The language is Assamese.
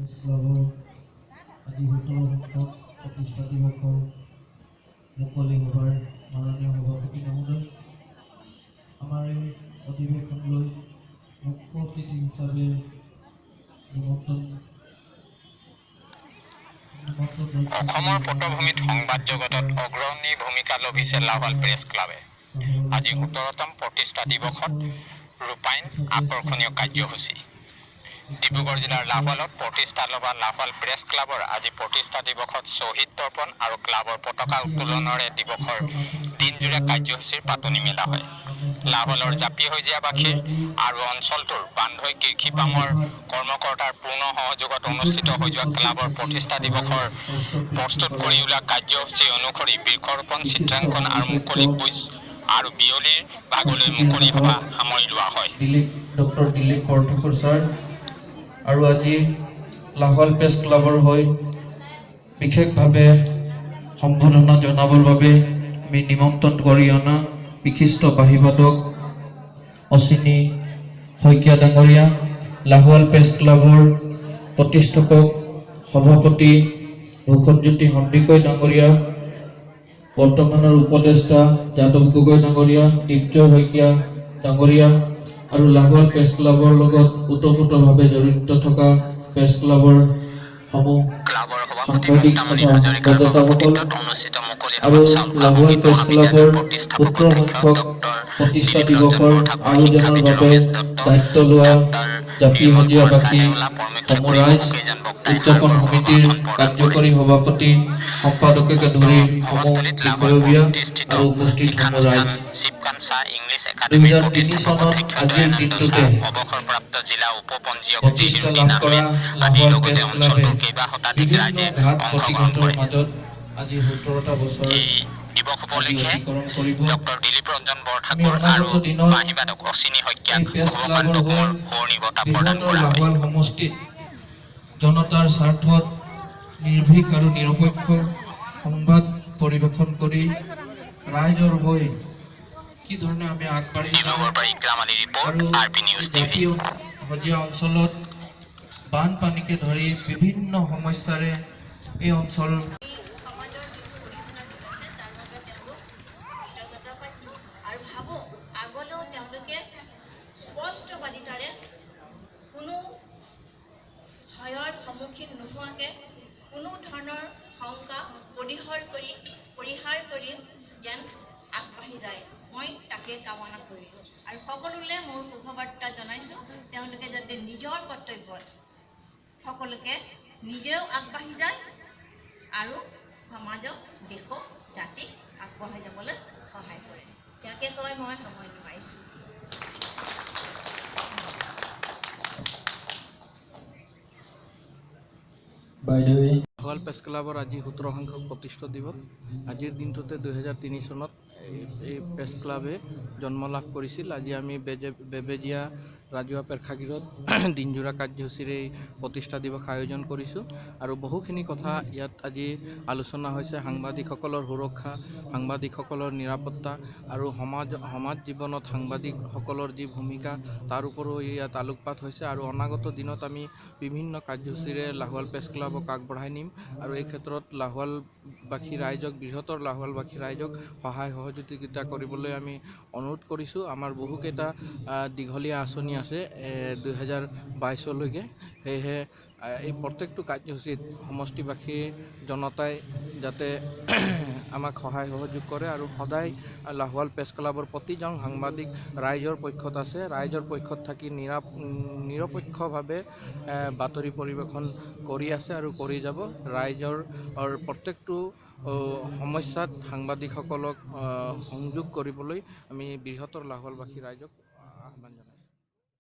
ক্লাবৰ আজি ১৭ সংখ্যক প্ৰতিষ্ঠা দিৱসৰ মুকলি সভাৰ মাননীয় সভাপতি মহোদয়, আমাৰ এই অধিৱেশনলৈ মুখ্য অতিথি হিচাপে অসমৰ পটভূমিত সংবাদ জগতত অগ্ৰণী ভূমিকা লভিছে লাহোৱাল প্ৰেছ ক্লাবে। আজি ১৭তম প্ৰতিষ্ঠা দিৱসত ৰূপায়ণ আকৰ্ষণীয় কাৰ্যসূচী। ডিব্ৰুগড় জিলাৰ লাহোৱালত প্ৰতিষ্ঠা লভা লাহোৱাল প্ৰেছ ক্লাবৰ আজি প্ৰতিষ্ঠা দিৱসত শ্বহীদ তৰ্পণ আৰু ক্লাবৰ পতাকা উত্তোলনেৰে দিৱসৰ দিনজোৰা কাৰ্যসূচীৰ পাতনি মেলা হয়। লাহোৱালৰ জাপিসেউজীয়াবাসীৰ আৰু অঞ্চলটোৰ বান্ধৈ কৃষি পামৰ কৰ্মকৰ্তাৰ পূৰ্ণ সহযোগত অনুষ্ঠিত হৈ যোৱা ক্লাবৰ প্ৰতিষ্ঠা দিৱসৰ প্ৰস্তুত কৰি উলিওৱা কাৰ্যসূচী অনুসৰি বৃক্ষৰোপণ, চিত্ৰাংকন আৰু মুকলি কুইজ আৰু বিয়লিৰ ভাগলৈ মুকলি সভা সামৰি লোৱা হয়। ডক্টৰ দিলীপ বৰঠাকুৰ ছাৰ আৰু আজি লাহোৱাল প্ৰেছ ক্লাবৰ হৈ বিশেষভাৱে সম্বোধনা জনাবৰ বাবে আমি নিমন্ত্ৰণ কৰি অনা বিশিষ্ট বাহিবাদক অচিনী শইকীয়া ডাঙৰীয়া, লাহোৱাল প্ৰেছ ক্লাবৰ প্ৰতিষ্ঠাপক সভাপতি ভূষণজ্যোতি সন্দিকৈ ডাঙৰীয়া, বৰ্তমানৰ উপদেষ্টা যাদৱ গগৈ ডাঙৰীয়া, দীপজয় শইকীয়া ডাঙৰীয়া আৰু লাহোৱাল প্ৰেছ ক্লাবৰ লগত ওতঃপ্ৰোতভাৱে জড়িত থকা প্ৰেছ ক্লাবৰ সমূহ সাংবাদিক তথা সংবাদদাতাসকল আৰু লাহোৱাল প্ৰেছ ক্লাবৰ ১৭ সংখ্যক প্ৰতিষ্ঠা দিৱসৰ আয়োজনৰ বাবে দায়িত্ব লোৱা জাপিসেউজীয়াবাসী সমূহ ৰাইজ, উদযাপন সমিতিৰ কাৰ্যকৰী সভাপতি, সম্পাদককে ধৰি সমূহ বিষয়ববীয়া আৰু উপস্থিত সমূহ ৰাইজ। ২০০৩ চনত আজিৰ দিনটোতে প্ৰতিষ্ঠা লাভ কৰা লাহোৱাল প্ৰেছ ক্লাবে বিভিন্ন ঘাত প্ৰতিঘাতৰ মাজত আজি ১৭টা বছৰ দিৱস উপলক্ষে ডক্টৰ দিলীপ ৰঞ্জন আমি বৰঠাকুৰ আৰু অনাগত দিনত বাহিবাদক অচিনী শইকীয়াক এই প্ৰেছ ভগৱান ক্লাবৰ হৈ শুৱনি বঁটা প্ৰদান বৃহত্তৰ কৰা হয়। লাহোৱাল সমষ্টিত জনতাৰ স্বাৰ্থত নিৰ্ভীক আৰু নিৰপেক্ষ সংবাদ পৰিৱেশন কৰি ৰাইজৰ হৈ কি ধৰণে আমি আগবাঢ়ি যাওঁ ডিব্ৰুগড়ৰ পৰা ইকৰাম আলী ৰিপৰ্ট, আৰু RP নিউজ TV। জাপিসেউজীয়া অঞ্চলত বানপানীকে ধৰি বিভিন্ন সমস্যাৰে এই অঞ্চল আৰু ভাবো আগলৈও তেওঁলোকে স্পষ্টবাদিতাৰে কোনো ভয়ৰ সন্মুখীন নোহোৱাকে কোনো ধৰণৰ শংকা পৰিহাৰ কৰি যেন আগবাঢ়ি যায়, মই তাকে কামনা কৰিলোঁ। আৰু সকলোলৈ মোৰ শুভবাৰ্তা জনাইছোঁ, তেওঁলোকে যাতে নিজৰ কৰ্তব্যত সকলোকে নিজেও আগবাঢ়ি যায় আৰু সমাজক, দেশক, জাতিক আগবঢ়াই যাবলৈ সহায় কৰে। ইয়াকে কৈ মই সময় পাইছোঁ। লাহোৱাল প্ৰেছ ক্লাবৰ আজি ১৭ সংখ্যক প্ৰতিষ্ঠা দিৱস। আজিৰ দিনটোতে ২০০৩ চনত এই প্ৰেছ ক্লাবে জন্ম লাভ কৰিছিল। আজি আমি বেবেজীয়া ৰাজহুৱা প্ৰেক্ষাগৃহত দিনজোৰা কাৰ্যসূচীৰে এই প্ৰতিষ্ঠা দিৱস আয়োজন কৰিছোঁ আৰু বহুখিনি কথা ইয়াত আজি আলোচনা হৈছে। সাংবাদিকসকলৰ সুৰক্ষা, সাংবাদিকসকলৰ নিৰাপত্তা আৰু সমাজ জীৱনত সাংবাদিকসকলৰ যি ভূমিকা তাৰ ওপৰো ইয়াত আলোকপাত হৈছে আৰু অনাগত দিনত আমি বিভিন্ন কাৰ্যসূচীৰে লাহোৱাল প্ৰেছ ক্লাবক আগবঢ়াই নিম আৰু এই ক্ষেত্ৰত লাহোৱালবাসী ৰাইজক, বৃহত্তৰ লাহোৱালবাসী ৰাইজক সহায় সহযোগিতা কৰিবলৈ আমি অনুৰোধ কৰিছোঁ। আমাৰ বহুকেইটা দীঘলীয়া আঁচনি আছে ২০২২লৈকে, সেয়েহে এই প্ৰত্যেকটো কাৰ্যসূচীত সমষ্টিবাসীৰ জনতাই যাতে আমাক সহায় সহযোগ কৰে আৰু সদায় লাহোৱাল প্ৰেছ ক্লাবৰ প্ৰতিজন সাংবাদিক ৰাইজৰ পক্ষত আছে, ৰাইজৰ পক্ষত থাকি নিৰপেক্ষভাৱে বাতৰি পৰিৱেশন কৰি আছে আৰু কৰি যাব। ৰাইজৰ প্ৰত্যেকটো সমস্যাত সাংবাদিকসকলক সংযোগ কৰিবলৈ আমি বৃহত্তৰ লাহোৱালবাসী ৰাইজক আহ্বান জনাইছোঁ।